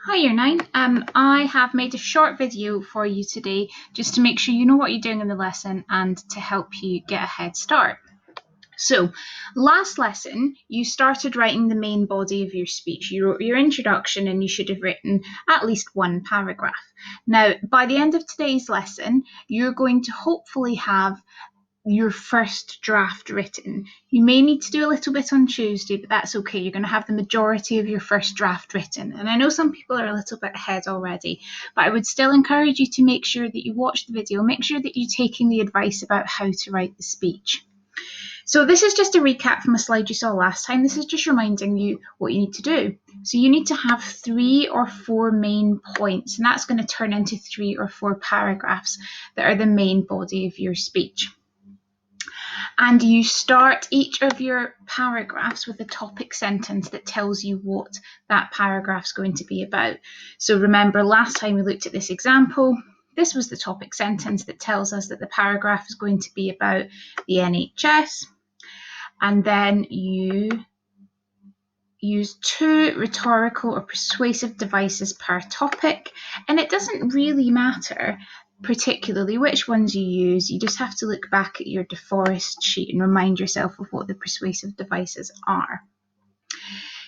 Hi Year 9. I have made a short video for you today just to make sure you know what you're doing in the lesson and to help you get a head start. So, last lesson, you started writing the main body of your speech. You wrote your introduction and you should have written at least one paragraph. Now, by the end of today's lesson, you're going to hopefully have your first draft written. You may need to do a little bit on Tuesday, but that's okay. You're going to have the majority of your first draft written. And I know some people are a little bit ahead already, but I would still encourage you to make sure that you watch the video, make sure that you're taking the advice about how to write the speech. So this is just a recap from a slide you saw last time. This is just reminding you what you need to do. So you need to have 3 or 4 main points, and that's going to turn into 3 or 4 paragraphs that are the main body of your speech. And you start each of your paragraphs with a topic sentence that tells you what that paragraph's going to be about. So remember, last time we looked at this example, this was the topic sentence that tells us that the paragraph is going to be about the NHS. And then you use 2 rhetorical or persuasive devices per topic. And it doesn't really matter particularly which ones you use. You just have to look back at your DeForest sheet and remind yourself of what the persuasive devices are.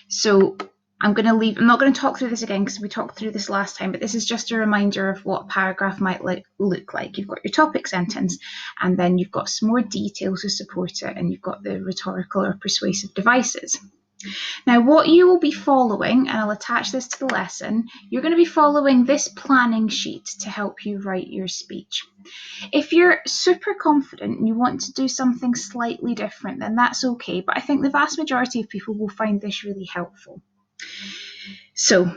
So I'm not going to talk through this again because we talked through this last time, but this is just a reminder of what a paragraph might look like. You've got your topic sentence, and then you've got some more details to support it, and you've got the rhetorical or persuasive devices. Now, what you will be following, and I'll attach this to the lesson, you're going to be following this planning sheet to help you write your speech. If you're super confident and you want to do something slightly different, then that's okay, but I think the vast majority of people will find this really helpful. So,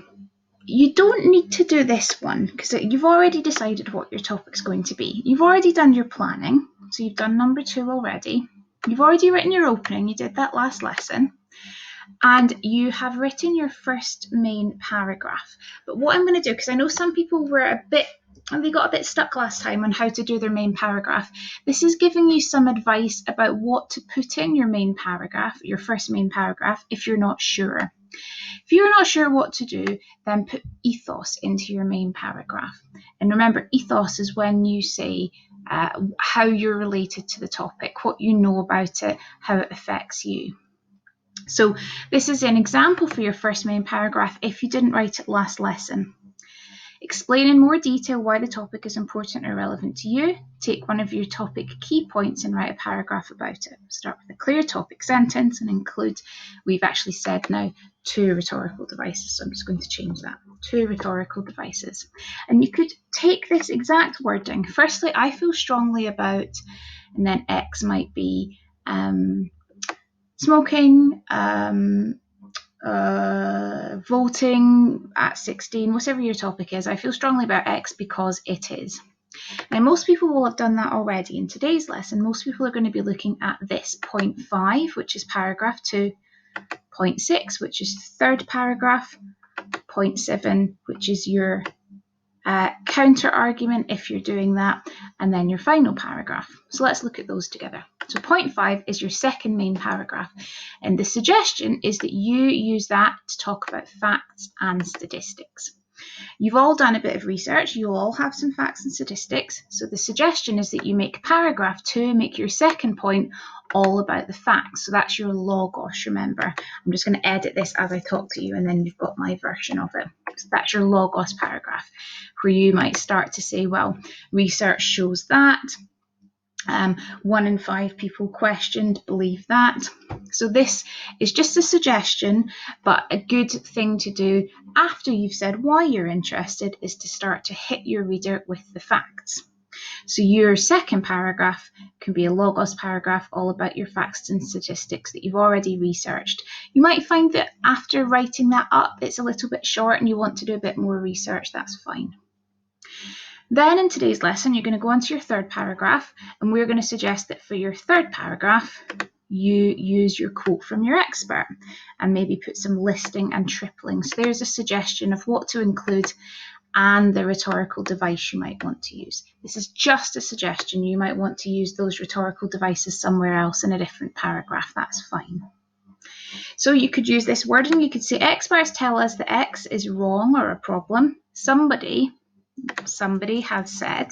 you don't need to do this one because you've already decided what your topic's going to be. You've already done your planning, so you've done number 2 already. You've already written your opening, you did that last lesson. And you have written your first main paragraph. But what I'm going to do, because I know some people they got a bit stuck last time on how to do their main paragraph. This is giving you some advice about what to put in your main paragraph, your first main paragraph, if you're not sure. If you're not sure what to do, then put ethos into your main paragraph. And remember, ethos is when you say how you're related to the topic, what you know about it, how it affects you. So this is an example for your first main paragraph if you didn't write it last lesson. Explain in more detail why the topic is important or relevant to you. Take one of your topic key points and write a paragraph about it. Start with a clear topic sentence and include, we've actually said now, 2 rhetorical devices. So I'm just going to change that. 2 rhetorical devices. And you could take this exact wording. Firstly, I feel strongly about, and then X might be smoking, voting at 16, whatever your topic is. I feel strongly about X because it is. Now, most people will have done that already. In today's lesson, most people are going to be looking at this point 5, which is paragraph 2, point 6, which is the third paragraph, point 7, which is your counter argument if you're doing that, and then your final paragraph. So let's look at those together. So point 5 is your second main paragraph, and the suggestion is that you use that to talk about facts and statistics. You've all done a bit of research, you'll all have some facts and statistics, so the suggestion is that you make paragraph 2, make your second point all about the facts. So that's your logos, remember. I'm just going to edit this as I talk to you, and then you've got my version of it. So that's your logos paragraph, where you might start to say, well, research shows that. 1 in 5 people questioned believe that. So this is just a suggestion, but a good thing to do after you've said why you're interested is to start to hit your reader with the facts. So your second paragraph can be a logos paragraph all about your facts and statistics that you've already researched. You might find that after writing that up, it's a little bit short and you want to do a bit more research, that's fine. Then in today's lesson, you're going to go on to your third paragraph, and we're going to suggest that for your third paragraph, you use your quote from your expert and maybe put some listing and tripling. So there's a suggestion of what to include and the rhetorical device you might want to use. This is just a suggestion. You might want to use those rhetorical devices somewhere else in a different paragraph. That's fine. So you could use this wording. You could say experts tell us that X is wrong or a problem. Somebody has said.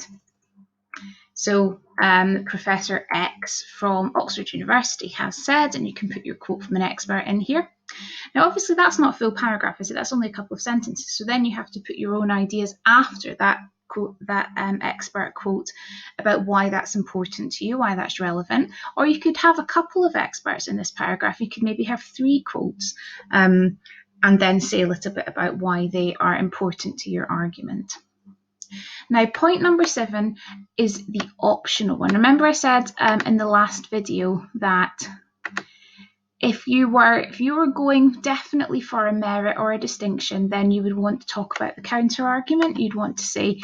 So Professor X from Oxford University has said, and you can put your quote from an expert in here. Now, obviously, that's not a full paragraph, is it? That's only a couple of sentences. So then you have to put your own ideas after that quote, that expert quote, about why that's important to you, why that's relevant. Or you could have a couple of experts in this paragraph. You could maybe have 3 quotes, and then say a little bit about why they are important to your argument. Now, point number 7 is the optional one. Remember I said in the last video that if you were going definitely for a merit or a distinction, then you would want to talk about the counter argument. You'd want to say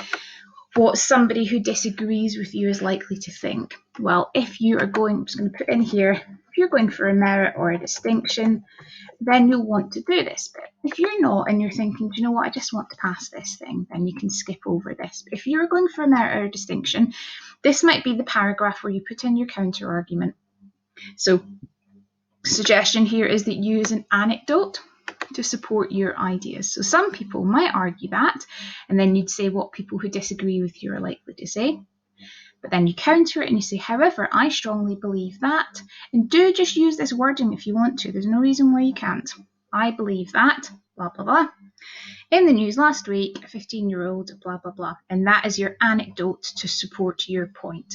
what somebody who disagrees with you is likely to think. Well, if you are going, I'm just going to put in here, if you're going for a merit or a distinction, then you'll want to do this bit. If you're not and you're thinking, do you know what, I just want to pass this thing, then you can skip over this. But if you're going for a merit or a distinction, this might be the paragraph where you put in your counter argument. So suggestion here is that you use an anecdote to support your ideas. So some people might argue that, and then you'd say what people who disagree with you are likely to say. But then you counter it and you say, however, I strongly believe that. And do just use this wording if you want to. There's no reason why you can't. I believe that, blah, blah, blah. In the news last week, a 15-year-old, blah, blah, blah. And that is your anecdote to support your point.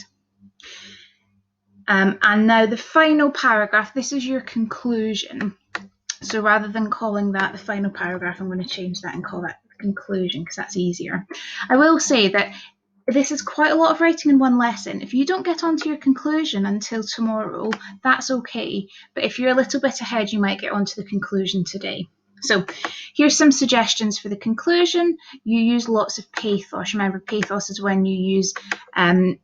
And now the final paragraph, this is your conclusion. So rather than calling that the final paragraph, I'm going to change that and call that the conclusion because that's easier. I will say that this is quite a lot of writing in one lesson. If you don't get onto your conclusion until tomorrow, that's okay. But if you're a little bit ahead, you might get onto the conclusion today. So here's some suggestions for the conclusion. You use lots of pathos. Remember, pathos is when you use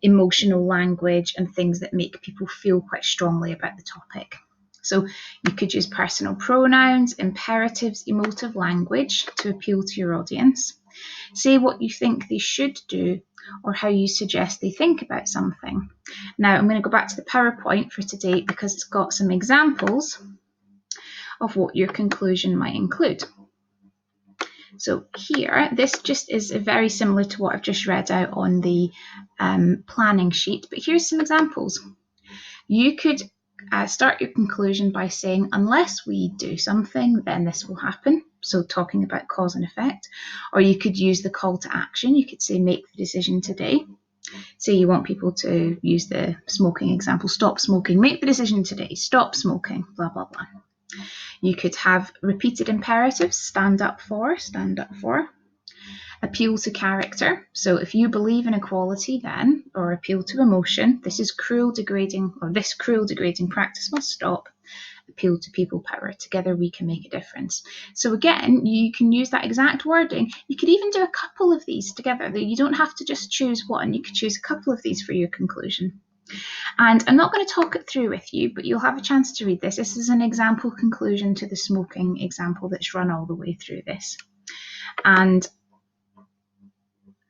emotional language and things that make people feel quite strongly about the topic. So you could use personal pronouns, imperatives, emotive language to appeal to your audience. Say what you think they should do or how you suggest they think about something. Now I'm going to go back to the PowerPoint for today because it's got some examples of what your conclusion might include. So here, this just is very similar to what I've just read out on the planning sheet, but here's some examples. You could start your conclusion by saying, unless we do something, then this will happen. So talking about cause and effect. Or you could use the call to action. You could say, make the decision today. Say you want people to use the smoking example, stop smoking, make the decision today, stop smoking, blah, blah, blah. You could have repeated imperatives, stand up for, appeal to character. So if you believe in equality then, or appeal to emotion, this cruel, degrading practice must stop. Appeal to people power. Together we can make a difference. So again, you can use that exact wording. You could even do a couple of these together. You don't have to just choose one. You could choose a couple of these for your conclusion. And I'm not going to talk it through with you, but you'll have a chance to read this. This is an example conclusion to the smoking example that's run all the way through this. And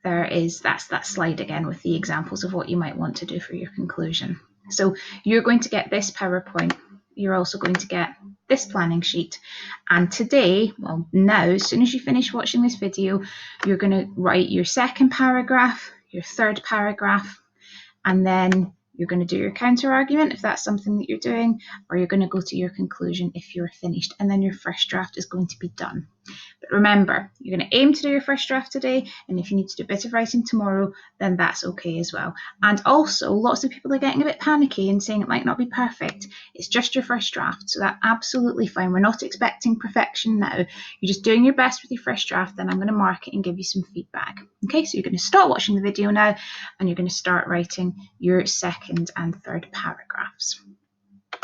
that's that slide again with the examples of what you might want to do for your conclusion. So you're going to get this PowerPoint. You're also going to get this planning sheet. And today, well, now, as soon as you finish watching this video, you're going to write your second paragraph, your third paragraph, and then you're going to do your counter argument if that's something that you're doing, or you're going to go to your conclusion if you're finished, and then your first draft is going to be done. But remember, you're going to aim to do your first draft today, and if you need to do a bit of writing tomorrow, then that's okay as well. And also, lots of people are getting a bit panicky and saying it might not be perfect. It's just your first draft, so that's absolutely fine. We're not expecting perfection now. You're just doing your best with your first draft, then I'm going to mark it and give you some feedback. Okay, so you're going to start watching the video now, and you're going to start writing your second and third paragraphs.